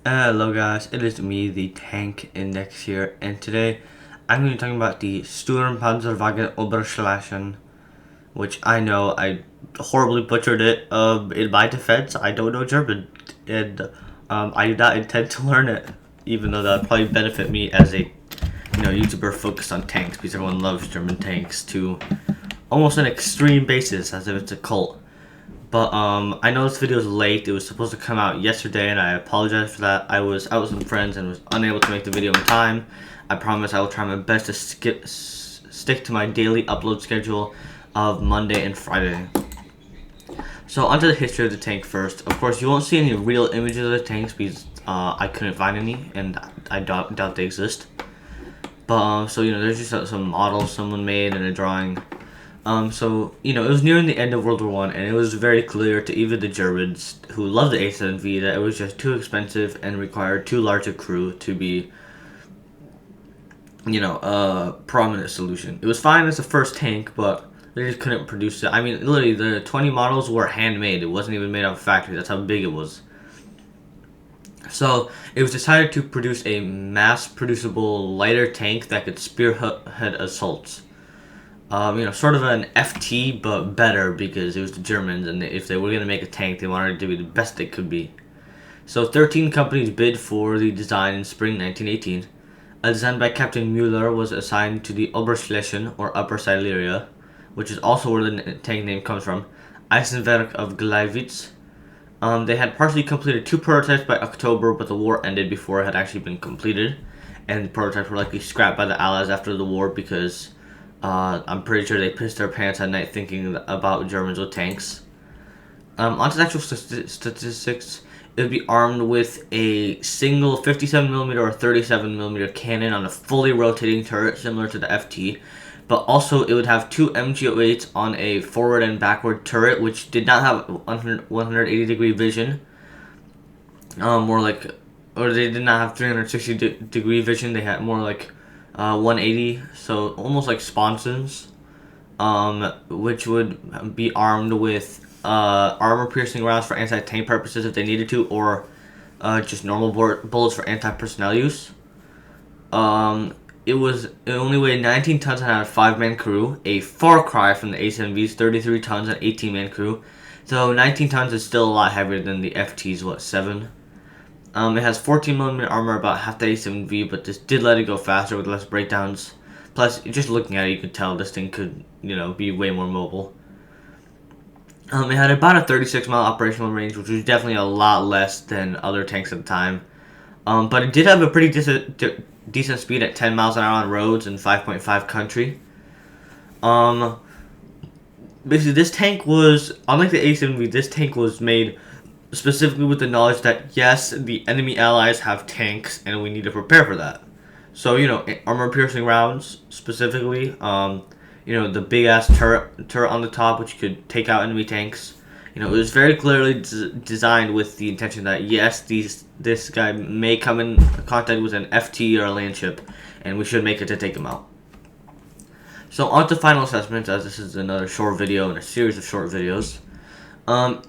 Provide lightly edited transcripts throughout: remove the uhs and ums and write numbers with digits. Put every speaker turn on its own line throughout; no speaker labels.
Hello guys, it is me, the Tank Index here, and today I'm going to be talking about the Sturmpanzerwagen Oberschlesien, which I know I horribly butchered it. In my defense, I don't know German, and I do not intend to learn it, even though that would probably benefit me as a YouTuber focused on tanks, because everyone loves German tanks to almost an extreme basis, as if it's a cult. But I know this video is late. It was supposed to come out yesterday, and I apologize for that. I was out with some friends and was unable to make the video in time. I promise I will try my best to stick to my daily upload schedule of Monday and Friday. So onto the history of the tank first. Of course, you won't see any real images of the tanks because I couldn't find any, and I doubt they exist. But so there's just some models someone made and a drawing. So, it was nearing the end of World War One, and it was very clear to even the Germans, who loved the A7V, that it was just too expensive and required too large a crew to be, a prominent solution. It was fine as the first tank, but they just couldn't produce it. I mean, literally, the 20 models were handmade. It wasn't even made out of factory. That's how big it was. So, it was decided to produce a mass-producible, lighter tank that could spearhead assaults. Sort of an FT, but better because it was the Germans, and if they were going to make a tank, they wanted it to be the best it could be. So 13 companies bid for the design in spring 1918. A design by Captain Müller was assigned to the Oberschlesien, or Upper Silesia, which is also where the tank name comes from, Eisenwerk of Gleiwitz. They had partially completed 2 prototypes by October, but the war ended before it had actually been completed, and the prototypes were likely scrapped by the Allies after the war because I'm pretty sure they pissed their pants at night thinking about Germans with tanks. Onto the actual statistics, it would be armed with a single 57mm or 37mm cannon on a fully rotating turret similar to the FT, but also it would have 2 MG08s on a forward and backward turret, which did not have 180 degree vision. Or they did not have 360 degree vision. They had more like 180, so almost like sponsons, which would be armed with armor-piercing rounds for anti-tank purposes if they needed to, or just normal bullets for anti-personnel use. It only weighed 19 tons and had a 5-man crew, a far cry from the A7V's 33 tons and 18-man crew. So 19 tons is still a lot heavier than the FT's 7. It has 14mm armor, about half the A7V, but this did let it go faster with less breakdowns. Plus, just looking at it, you could tell this thing could, be way more mobile. It had about a 36-mile operational range, which was definitely a lot less than other tanks at the time. But it did have a pretty decent speed at 10 miles an hour on roads and 5.5 country. Basically, this tank was, unlike the A7V, this tank was made specifically with the knowledge that, yes, the enemy allies have tanks, and we need to prepare for that. So, armor-piercing rounds, specifically, the big-ass turret on the top, which could take out enemy tanks. It was very clearly designed with the intention that, yes, this guy may come in contact with an FT or a land ship, and we should make it to take him out. So, on to final assessments, as this is another short video in a series of short videos.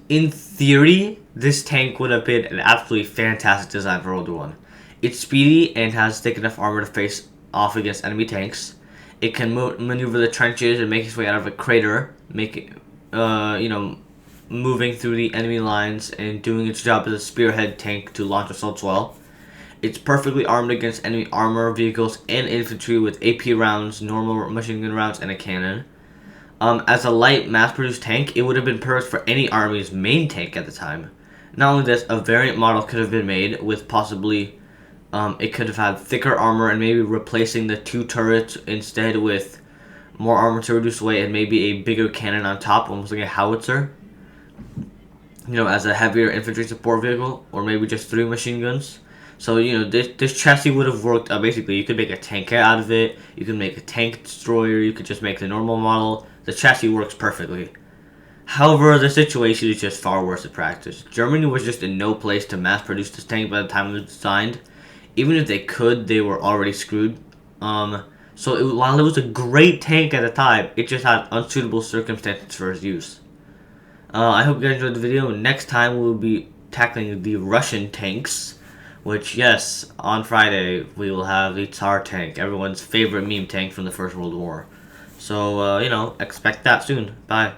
In theory, this tank would have been an absolutely fantastic design for World War One. It's speedy and has thick enough armor to face off against enemy tanks. It can maneuver the trenches and make its way out of a crater, moving through the enemy lines and doing its job as a spearhead tank to launch assaults well. It's perfectly armed against enemy armor, vehicles, and infantry with AP rounds, normal machine gun rounds, and a cannon. As a light, mass-produced tank, it would have been perfect for any army's main tank at the time. Not only this, a variant model could have been made with possibly, it could have had thicker armor and maybe replacing the 2 turrets instead with more armor to reduce weight and maybe a bigger cannon on top, almost like a howitzer. As a heavier infantry support vehicle, or maybe just 3 machine guns. So, this chassis would have worked, basically, you could make a tank out of it, you could make a tank destroyer, you could just make the normal model. The chassis works perfectly. However, the situation is just far worse in practice. Germany was just in no place to mass produce this tank by the time it was designed. Even if they could, they were already screwed. While it was a great tank at the time, it just had unsuitable circumstances for its use. I hope you guys enjoyed the video. Next time we'll be tackling the Russian tanks, Which, yes, on Friday we will have the Tsar tank, everyone's favorite meme tank from the First World War. So, expect that soon. Bye.